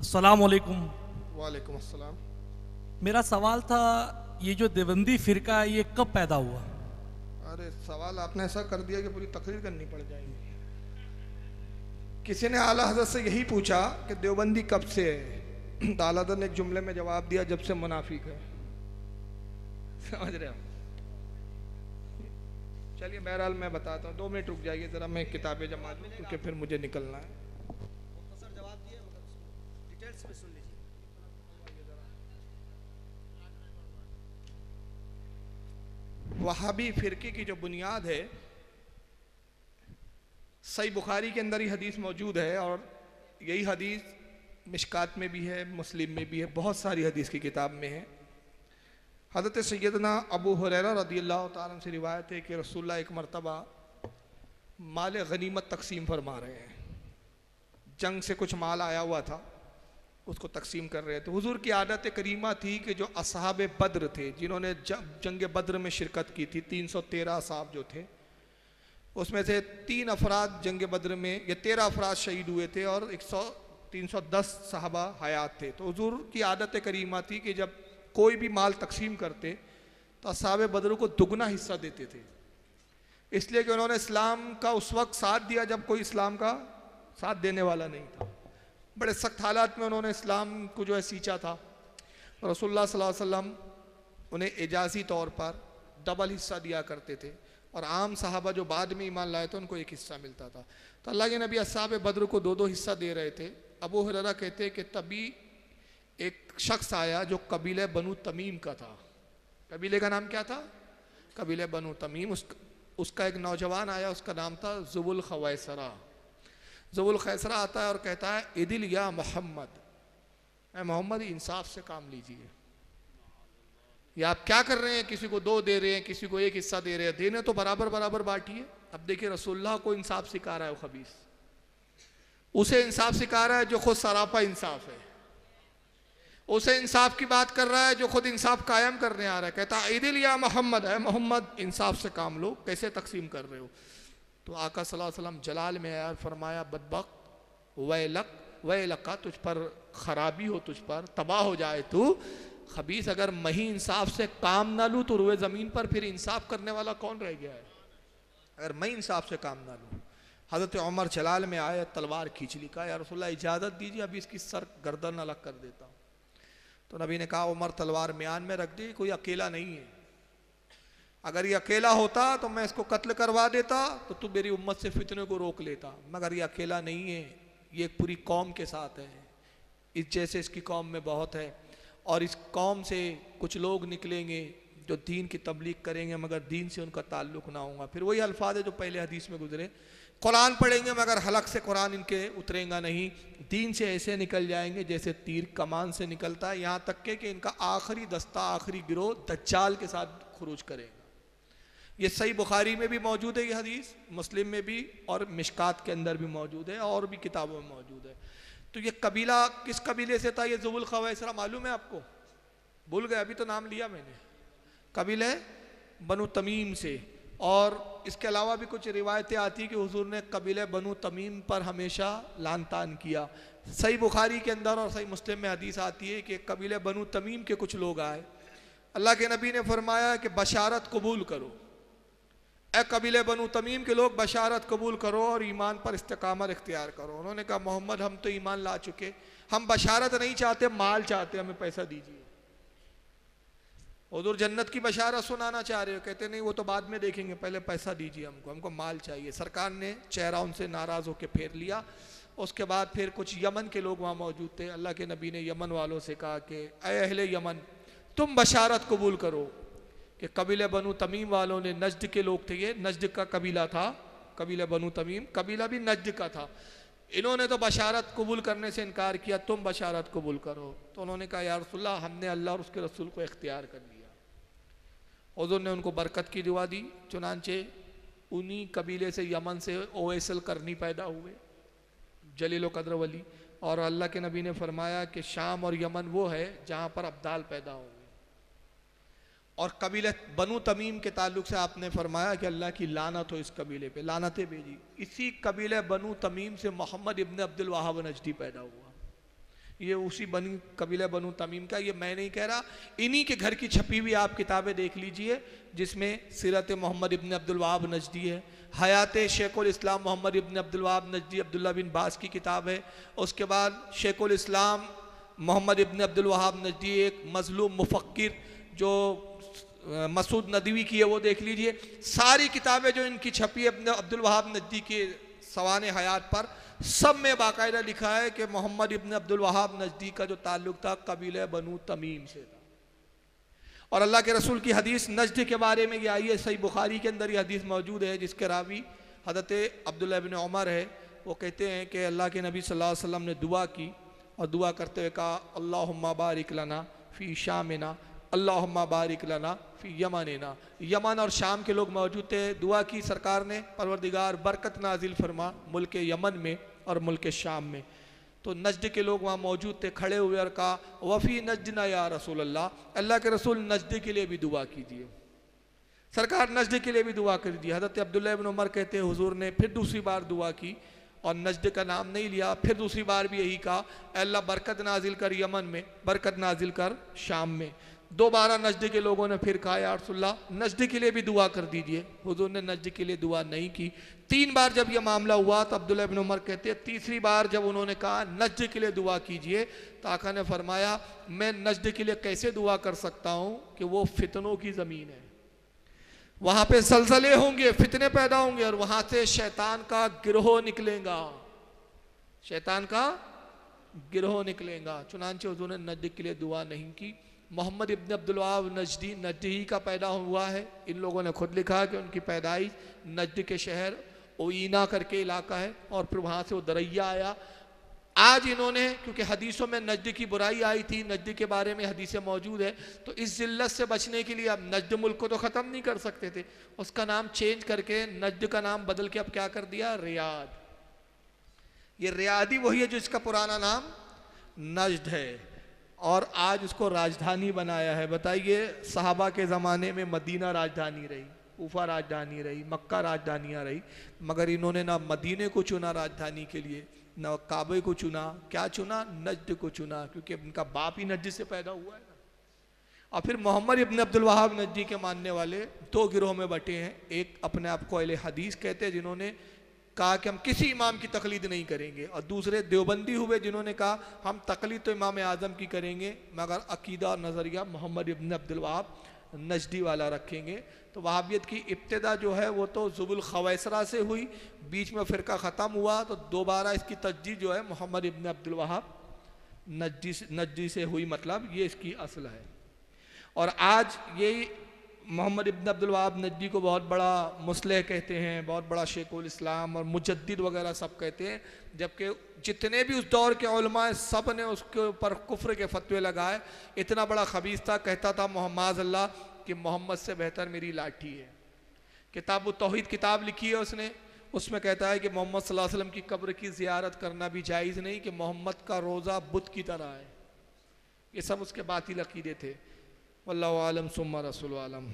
अस्सलाम वालेकुम। वालेकुम अस्सलाम। मेरा सवाल था, ये जो देवबंदी फ़िरका है ये कब पैदा हुआ? अरे सवाल आपने ऐसा कर दिया कि पूरी तकरीर करनी पड़ जाएगी। किसी ने आला हज़रत से यही पूछा कि देवबंदी कब से है। तो आला हज़रत ने एक जुमले में जवाब दिया, जब से मुनाफिक है। समझ रहे हो? चलिए बहरहाल मैं बताता हूँ, 2 मिनट रुक जाइए ज़रा, मैं किताबें जमा दूँ क्योंकि फिर मुझे निकलना है। वहाबी फ़िरके की जो बुनियाद है, सही बुखारी के अंदर ही हदीस मौजूद है और यही हदीस मिशकात में भी है, मुस्लिम में भी है, बहुत सारी हदीस की किताब में है। हज़रत सैयदना अबू हुरैरा रज़ियल्लाहु ताला अन्हु से रिवायत है कि रसूलुल्लाह एक मरतबा माल गनीमत तकसीम फरमा रहे हैं। जंग से कुछ माल आया हुआ था, उसको तकसीम कर रहे थे। हुजूर की आदत करीमा थी कि जो असहाब बद्र थे, जिन्होंने जंग बद्र में शिरकत की थी, 313 असहाब जो थे, उसमें से 3 अफराद जंग बद्र में, ये 13 अफराद शहीद हुए थे और 310 सहाबा हयात थे। तो हुजूर की आदत करीमा थी कि जब कोई भी माल तकसीम करते तो असहाब बद्र को दुगना हिस्सा देते थे, इसलिए कि उन्होंने इस्लाम का उस वक्त साथ दिया जब कोई इस्लाम का साथ देने वाला नहीं था। बड़े सख्त हालात में उन्होंने इस्लाम को जो है सींचा था। रसूलुल्लाह सल्लल्लाहु अलैहि वसल्लम उन्हें एजाज़ी तौर पर डबल हिस्सा दिया करते थे और आम साहबा जो बाद में ईमान लाए थे उनको एक हिस्सा मिलता था। तो अल्लाह के नबी अस्हाब बद्र को 2-2 हिस्सा दे रहे थे। अबू हुरैरा कहते हैं कि तभी एक शख्स आया जो कबीले बनु तमीम का था। कबीले का नाम क्या था? कबीले बनु तमीम। उसका एक नौजवान आया, उसका नाम था ज़ुबुल खवैसरा। ज़ुबुल खैसरा आता है और कहता है, इदिल या मोहम्मद, मोहम्मद इंसाफ से काम लीजिए। ये आप क्या कर रहे हैं? किसी को 2 दे रहे हैं, किसी को 1 हिस्सा दे रहे हैं, देने तो बराबर बराबर बांटिए। अब देखिए रसूलुल्लाह को इंसाफ सिखा रहा है वो खबीस, उसे इंसाफ सिखा रहा है जो खुद सरापा इंसाफ है, उसे इंसाफ की बात कर रहा है जो खुद इंसाफ कायम करने आ रहा है। कहता है इदिल या मोहम्मद, है मोहम्मद इंसाफ से काम लो, कैसे तकसीम कर रहे हो? तो आका सल्लल्लाहु अलैहि वसल्लम जलाल में आया, फरमाया बदबख्त वैलक वैलका, तुझ पर खराबी हो, तुझ पर तबाह हो जाए तू खबीस। अगर मैं ही इंसाफ से काम ना लूँ तो रुए ज़मीन पर फिर इंसाफ करने वाला कौन रह गया है? अगर मैं इंसाफ से काम ना लूँ। हज़रत उमर जलाल में आए, तलवार खींच ली, कहा या रसूलल्लाह इजाज़त दीजिए, अभी इसकी सर गर्दन अलग कर देता हूँ। तो नबी ने कहा उमर तलवार म्यान में रख दी, कोई अकेला नहीं है, अगर ये अकेला होता तो मैं इसको कत्ल करवा देता, तो तू मेरी उम्मत से फितने को रोक लेता, मगर ये अकेला नहीं है, ये एक पूरी कौम के साथ है, इस जैसे इसकी कौम में बहुत है, और इस कौम से कुछ लोग निकलेंगे जो दीन की तबलीग करेंगे मगर दीन से उनका ताल्लुक ना होगा। फिर वही अल्फाज है जो पहले हदीस में गुजरे, कुरान पढ़ेंगे मगर हलक से कुरान इनके उतरेगा नहीं, दीन से ऐसे निकल जाएंगे जैसे तीर कमान से निकलता है, यहाँ तक के कि इनका आखिरी दस्ता, आखिरी गिरोह दज्जाल के साथ खुरूज करेगा। ये सही बुखारी में भी मौजूद है, ये हदीस मुस्लिम में भी और मिशकात के अंदर भी मौजूद है और भी किताबों में मौजूद है। तो ये कबीला किस कबीले से था? ये ज़ुबुल खवैसरा मालूम है आपको? भूल गए? अभी तो नाम लिया मैंने। कबीले बनु तमीम से। और इसके अलावा भी कुछ रिवायतें आती कि हुजूर ने कबीले बनु तमीम पर हमेशा लान तान किया। सही बुखारी के अंदर और सही मुस्लिम में हदीस आती है कि कबीले बनु तमीम के कुछ लोग आए, अल्लाह के नबी ने फरमाया कि बशारत कबूल करो, ए कबीले बनु तमीम के लोग बशारत कबूल करो और ईमान पर इस्तिकामत इख्तियार करो। उन्होंने कहा मोहम्मद हम तो ईमान ला चुके, हम बशारत नहीं चाहते, माल चाहते, हमें पैसा दीजिए। हुजूर जन्नत की बशारत सुनाना चाह रहे हो? कहते नहीं वो तो बाद में देखेंगे, पहले पैसा दीजिए हमको, हमको माल चाहिए। सरकार ने चेहरा उनसे नाराज़ होकर फेर लिया। उसके बाद फिर कुछ यमन के लोग वहाँ मौजूद थे, अल्लाह के नबी ने यमन वालों से कहा कि ऐ अहले यमन, तुम बशारत कबूल करो कि कबीले बनु तमीम वालों ने, नजद के लोग थे, ये नजद का कबीला था, कबीले बनु तमीम कबीला भी नजद का था, इन्होंने तो बशारत कबूल करने से इनकार किया, तुम बशारत कबूल करो। तो उन्होंने कहा या रसूलल्लाह हमने अल्लाह और उसके रसूल को इख्तियार कर लिया। हुजूर ने उनको बरकत की दुआ दी, चुनांचे उन्हीं कबीले से यमन से ओवैसल करनी पैदा हुए, जलील कद्र वली, और अल्लाह के नबी ने फरमाया कि शाम और यमन वो है जहाँ पर अब्दाल पैदा हुए। और कबीले बनु तमीम के ताल्लुक से आपने फरमाया कि अल्लाह की लानत हो इस कबीले पे, लानतें भेजी। इसी कबीले बनु तमीम से मोहम्मद इब्न अब्दुल वहाब नजदी पैदा हुआ। ये उसी कबीला बनु तमीम का, ये मैं नहीं कह रहा, इन्हीं के घर की छपी हुई आप किताबें देख लीजिए, जिसमें सीरत मोहम्मद इब्न अब्दुल वहाब नजदी है, हयात शेखुल इस्लाम मोहम्मद इब्न अब्दुल वहाब नजदी अब्दुल्ला बिन बास की किताब है, उसके बाद शेखुल इस्लाम मोहम्मद इब्न अब्दुल वहाब नजदी एक मजलूम मुफक्किर जो मसूद नदवी की है वो देख लीजिए। सारी किताबें जो इनकी छपी है अब्दुल वहाब नजदी के सवाने हयात पर, सब में बाकायदा लिखा है कि मोहम्मद इब्न अब्दुल वहाब नजदी का जो ताल्लुक था कबीले बनु तमीम से था। और अल्लाह के रसूल की हदीस नजद के बारे में ये आई है, सही बुखारी के अंदर ये हदीस मौजूद है, जिसके रावी हज़रत अब्दुल्लाह इब्न उमर है। वो कहते हैं कि अल्लाह के नबी सल्लल्लाहु अलैहि वसल्लम ने दुआ की और दुआ करते हुए कहा अल्लाहुम्मा बारिक लना फ़ी शामिना अल्लाहुम्मा बारिक लना फ़ी यमनिना। यमन और शाम के लोग मौजूद थे, दुआ की सरकार ने, परवरदिगार बरकत नाजिल फरमा मुल्क यमन में और मुल्क शाम में। तो नजद के लोग वहाँ मौजूद थे, खड़े हुए और कहा वफ़ी नजना या रसूल अल्लाह, अल्लाह के रसूल नजद के लिए भी दुआ कीजिए। सरकार नजद के लिए भी दुआ कर दी। हज़रत अब्दुल्लाह इब्न उमर कहते हैं हुजूर ने फिर दूसरी बार दुआ की और नजद का नाम नहीं लिया, फिर दूसरी बार भी यही कहा अल्लाह बरकत नाजिल कर यमन में, बरकत नाजिल कर शाम में। दोबारा नजद के लोगों ने फिर कहा या रसूलल्लाह नजद के लिए भी दुआ कर दीजिए। हुजूर ने नजद के लिए दुआ नहीं की। 3 बार जब यह मामला हुआ तो अब्दुल्लाह इब्न उमर कहते हैं तीसरी बार जब उन्होंने कहा नजद के लिए दुआ कीजिए, तो आका ने फरमाया मैं नजद के लिए कैसे दुआ कर सकता हूँ कि वो फितनों की ज़मीन है, वहाँ पे जलजले होंगे, फितने पैदा होंगे और वहाँ से शैतान का गिरोह निकलेगा, शैतान का गिरोह निकलेगा। चुनांचे हुजूर ने नजद के लिए दुआ नहीं की। मोहम्मद इब्न अब्दुल वहाब नजदी नजदी का पैदा हुआ है। इन लोगों ने खुद लिखा कि उनकी पैदाइश नजद के शहर ओईना करके इलाका है और फिर वहाँ से वो दरैया आया। आज इन्होंने, क्योंकि हदीसों में नजद की बुराई आई थी, नजद के बारे में हदीसें मौजूद है, तो इस जिल्लत से बचने के लिए अब नजद मुल्क को तो ख़त्म नहीं कर सकते थे, उसका नाम चेंज करके नजद का नाम बदल के अब क्या कर दिया, रियाद। ये रियादी वही है जो इसका पुराना नाम नजद है और आज उसको राजधानी बनाया है। बताइए सहाबा के ज़माने में मदीना राजधानी रही, कूफा राजधानी रही, मक्का राजधानियाँ रही, मगर इन्होंने ना मदीने को चुना राजधानी के लिए, ना काबे को चुना, क्या चुना, नजद को चुना, क्योंकि इनका बाप ही नजद से पैदा हुआ है ना। और फिर मोहम्मद इब्न अब्दुल वहाब नजदी के मानने वाले 2 गिरोह में बटे हैं। एक अपने आप को अहले हदीस कहते हैं जिन्होंने कहा कि हम किसी इमाम की तकलीद नहीं करेंगे, और दूसरे देवबंदी हुए जिन्होंने कहा हम तकलीद तो इमाम आज़म की करेंगे मगर अकीदा और नज़रिया मोहम्मद इब्न अब्दुल वहाब नजदी वाला रखेंगे। तो वहाबियत की इब्तिदा जो है वो तो ज़ुबुल खवैसरा से हुई, बीच में फ़िरका ख़त्म हुआ, तो दोबारा इसकी तजदीद जो है मोहम्मद इब्न अब्दुल वहाब नजदी से हुई, मतलब ये इसकी असल है। और आज यही मोहम्मद इब्न अब्दुल वहाब नजदी को बहुत बड़ा मुस्लिह कहते हैं, बहुत बड़ा शेखुल इस्लाम और मुजद्दिद वगैरह सब कहते हैं, जबकि जितने भी उस दौर के उलमा हैं सब ने उसके ऊपर कुफ्र के फतवे लगाए। इतना बड़ा खबीस था, कहता था मोहम्मद अल्लाह कि मोहम्मद से बेहतर मेरी लाठी है। किताब तौहीद किताब लिखी है उसने, उसमें कहता है कि मोहम्मद सल्लल्लाहु अलैहि वसल्लम की कब्र की ज़ियारत करना भी जायज़ नहीं, कि मोहम्मद का रोज़ा बुत की तरह है। ये सब उसके बातिल अकीदे थे। वल्लाहु आलम सुम्मा रसूल आलम।